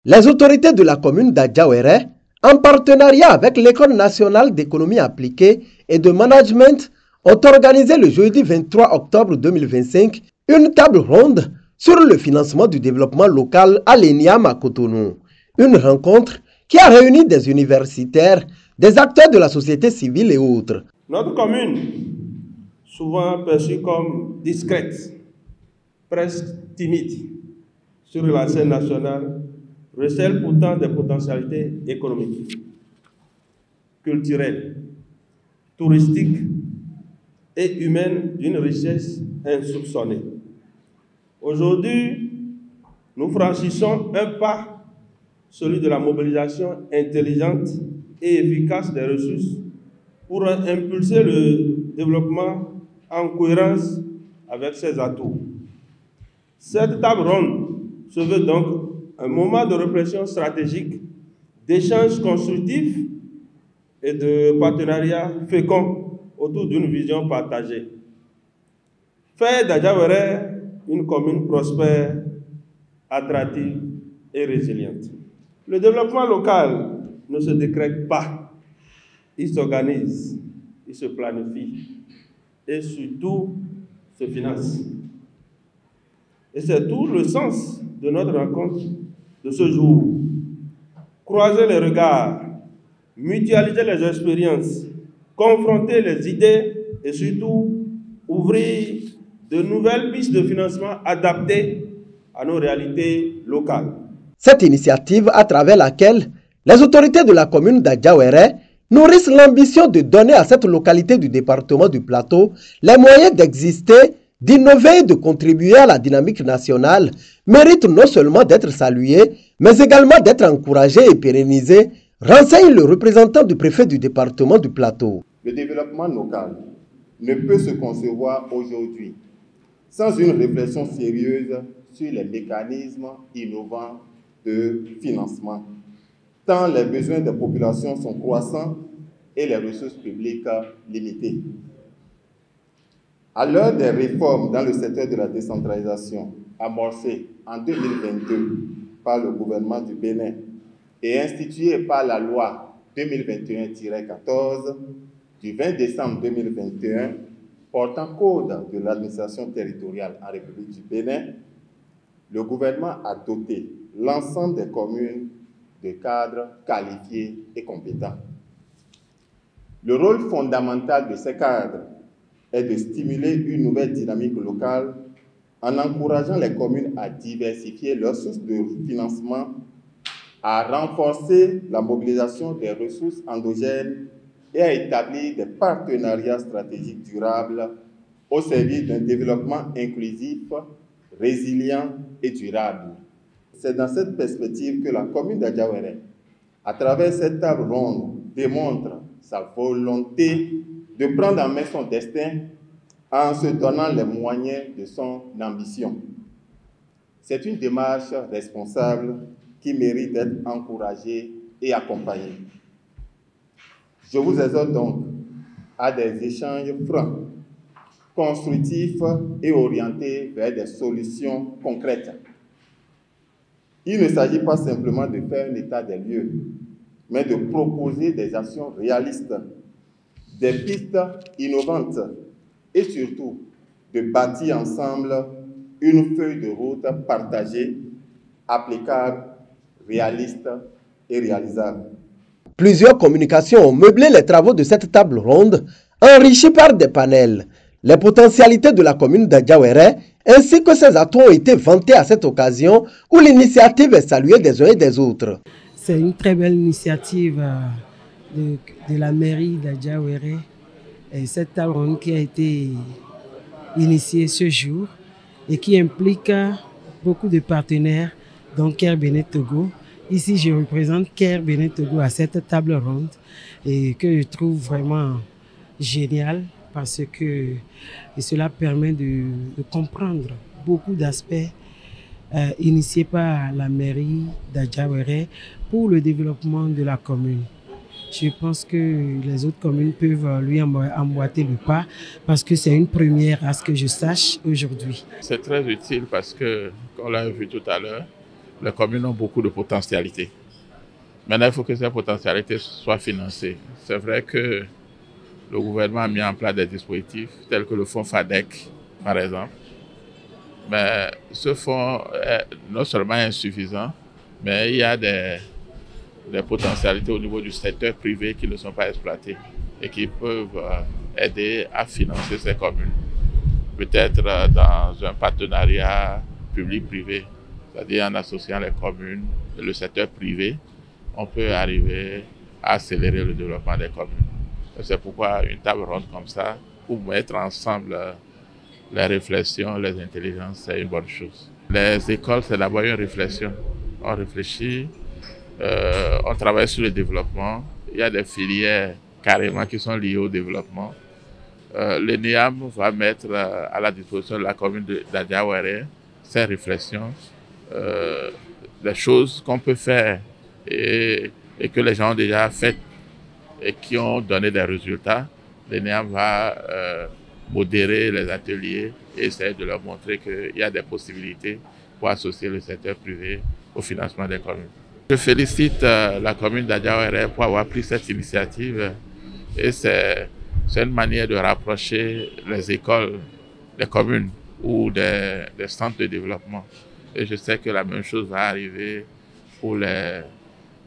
Les autorités de la commune d'Adjawéré, en partenariat avec l'École nationale d'économie appliquée et de management, ont organisé le jeudi 23 octobre 2025 une table ronde sur le financement du développement local à l'ENIAM à Cotonou. Une rencontre qui a réuni des universitaires, des acteurs de la société civile et autres. Notre commune, souvent perçue comme discrète, presque timide sur la scène nationale, recèle pourtant des potentialités économiques, culturelles, touristiques et humaines d'une richesse insoupçonnée. Aujourd'hui, nous franchissons un pas, celui de la mobilisation intelligente et efficace des ressources pour impulser le développement en cohérence avec ses atouts. Cette table ronde se veut donc un moment de réflexion stratégique, d'échanges constructifs et de partenariat fécond autour d'une vision partagée. Faire d'Adjawéré une commune prospère, attractive et résiliente. Le développement local ne se décrète pas, il s'organise, il se planifie et surtout se finance. Et c'est tout le sens de notre rencontre de ce jour. Croiser les regards, mutualiser les expériences, confronter les idées et surtout ouvrir de nouvelles pistes de financement adaptées à nos réalités locales. Cette initiative, à travers laquelle les autorités de la commune d'Adjawéré nourrissent l'ambition de donner à cette localité du département du Plateau les moyens d'exister, d'innover et de contribuer à la dynamique nationale, mérite non seulement d'être saluée, mais également d'être encouragée et pérennisée, renseigne le représentant du préfet du département du Plateau. Le développement local ne peut se concevoir aujourd'hui sans une réflexion sérieuse sur les mécanismes innovants de financement, tant les besoins des populations sont croissants et les ressources publiques limitées. À l'heure des réformes dans le secteur de la décentralisation amorcées en 2022 par le gouvernement du Bénin et instituées par la loi 2021-14 du 20 décembre 2021 portant code de l'administration territoriale en République du Bénin, le gouvernement a doté l'ensemble des communes de cadres qualifiés et compétents. Le rôle fondamental de ces cadres est de stimuler une nouvelle dynamique locale en encourageant les communes à diversifier leurs sources de financement, à renforcer la mobilisation des ressources endogènes et à établir des partenariats stratégiques durables au service d'un développement inclusif, résilient et durable. C'est dans cette perspective que la commune d'Adjawéré, à travers cette table ronde, démontre sa volonté de prendre en main son destin en se donnant les moyens de son ambition. C'est une démarche responsable qui mérite d'être encouragée et accompagnée. Je vous exhorte donc à des échanges francs, constructifs et orientés vers des solutions concrètes. Il ne s'agit pas simplement de faire un état des lieux, mais de proposer des actions réalistes, des pistes innovantes et surtout de bâtir ensemble une feuille de route partagée, applicable, réaliste et réalisable. Plusieurs communications ont meublé les travaux de cette table ronde, enrichie par des panels. Les potentialités de la commune d'Adjawéré ainsi que ses atouts ont été vantés à cette occasion où l'initiative est saluée des uns et des autres. C'est une très belle initiative de la mairie d'Adjawéré. Et cette table ronde qui a été initiée ce jour et qui implique beaucoup de partenaires, dont Care Bénin Togo. Ici, je représente Care Bénin Togo à cette table ronde et que je trouve vraiment génial parce que cela permet de comprendre beaucoup d'aspects initiés par la mairie d'Adjawéré pour le développement de la commune. Je pense que les autres communes peuvent lui emboîter le pas parce que c'est une première à ce que je sache aujourd'hui. C'est très utile parce que, on l'a vu tout à l'heure, les communes ont beaucoup de potentialités. Maintenant, il faut que ces potentialités soient financées. C'est vrai que le gouvernement a mis en place des dispositifs tels que le fonds FADEC, par exemple. Mais ce fonds est non seulement insuffisant, mais il y a des potentialités au niveau du secteur privé qui ne sont pas exploitées et qui peuvent aider à financer ces communes. Peut-être dans un partenariat public-privé, c'est-à-dire en associant les communes et le secteur privé, on peut arriver à accélérer le développement des communes. C'est pourquoi une table ronde comme ça, pour mettre ensemble les réflexions, les intelligences, c'est une bonne chose. Les écoles, c'est d'abord une réflexion. On réfléchit, on travaille sur le développement. Il y a des filières carrément qui sont liées au développement. L'ENEAM va mettre à la disposition de la commune d'Adjawéré ces réflexions, des choses qu'on peut faire et que les gens ont déjà faites et qui ont donné des résultats. L'ENEAM va modérer les ateliers et essayer de leur montrer qu'il y a des possibilités pour associer le secteur privé au financement des communes. Je félicite la commune d'Adjawéré pour avoir pris cette initiative et c'est une manière de rapprocher les écoles des communes ou des centres de développement. Et je sais que la même chose va arriver pour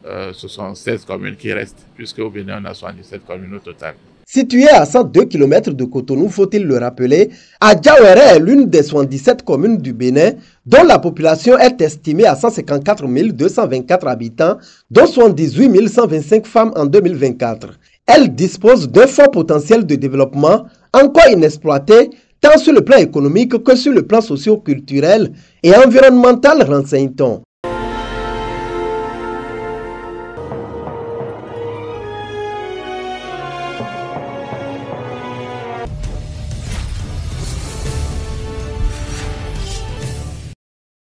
ce sont 16 communes qui restent, puisque au Bénin, on a 77 communes au total. Située à 102 km de Cotonou, faut-il le rappeler, Adjawéré est l'une des 77 communes du Bénin dont la population est estimée à 154 224 habitants, dont 78 125 femmes en 2024. Elle dispose d'un fort potentiel de développement encore inexploité, tant sur le plan économique que sur le plan socio-culturel et environnemental, renseigne-t-on.